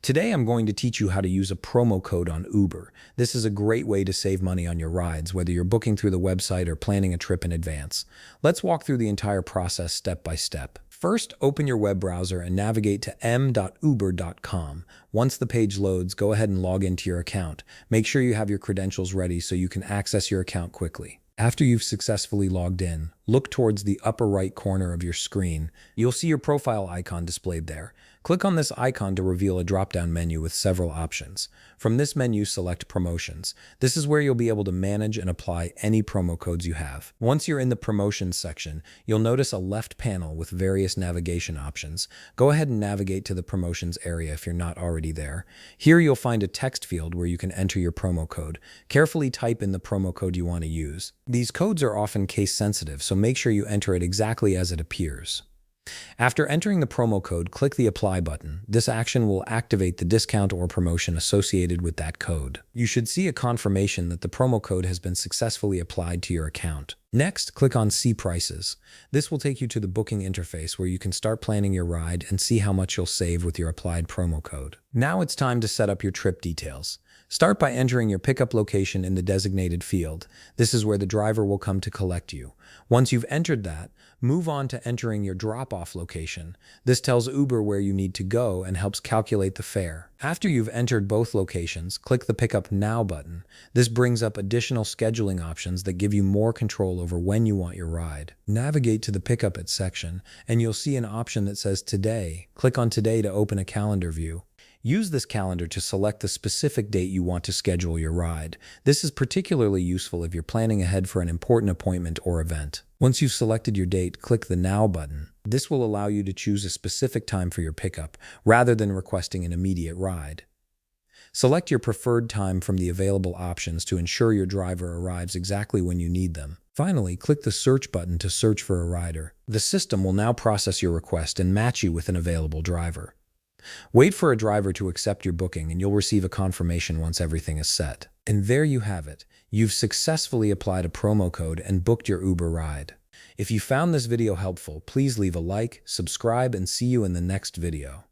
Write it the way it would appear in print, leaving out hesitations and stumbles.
Today I'm going to teach you how to use a promo code on Uber. This is a great way to save money on your rides, whether you're booking through the website or planning a trip in advance. Let's walk through the entire process step by step. First, open your web browser and navigate to m.uber.com. Once the page loads, go ahead and log into your account. Make sure you have your credentials ready so you can access your account quickly. After you've successfully logged in, look towards the upper right corner of your screen. You'll see your profile icon displayed there. Click on this icon to reveal a drop-down menu with several options. From this menu, select Promotions. This is where you'll be able to manage and apply any promo codes you have. Once you're in the Promotions section, you'll notice a left panel with various navigation options. Go ahead and navigate to the Promotions area if you're not already there. Here you'll find a text field where you can enter your promo code. Carefully type in the promo code you want to use. These codes are often case sensitive, so make sure you enter it exactly as it appears. After entering the promo code, click the Apply button. This action will activate the discount or promotion associated with that code. You should see a confirmation that the promo code has been successfully applied to your account. Next, click on See Prices. This will take you to the booking interface where you can start planning your ride and see how much you'll save with your applied promo code. Now it's time to set up your trip details. Start by entering your pickup location in the designated field. This is where the driver will come to collect you. Once you've entered that, move on to entering your drop-off location. This tells Uber where you need to go and helps calculate the fare. After you've entered both locations, click the Pick Up Now button. This brings up additional scheduling options that give you more control over when you want your ride. Navigate to the Pick Up It section, and you'll see an option that says Today. Click on Today to open a calendar view. Use this calendar to select the specific date you want to schedule your ride. This is particularly useful if you're planning ahead for an important appointment or event. Once you've selected your date, click the Now button. This will allow you to choose a specific time for your pickup, rather than requesting an immediate ride. Select your preferred time from the available options to ensure your driver arrives exactly when you need them. Finally, click the Search button to search for a rider. The system will now process your request and match you with an available driver. Wait for a driver to accept your booking and you'll receive a confirmation once everything is set. And there you have it. You've successfully applied a promo code and booked your Uber ride. If you found this video helpful, please leave a like, subscribe, and see you in the next video.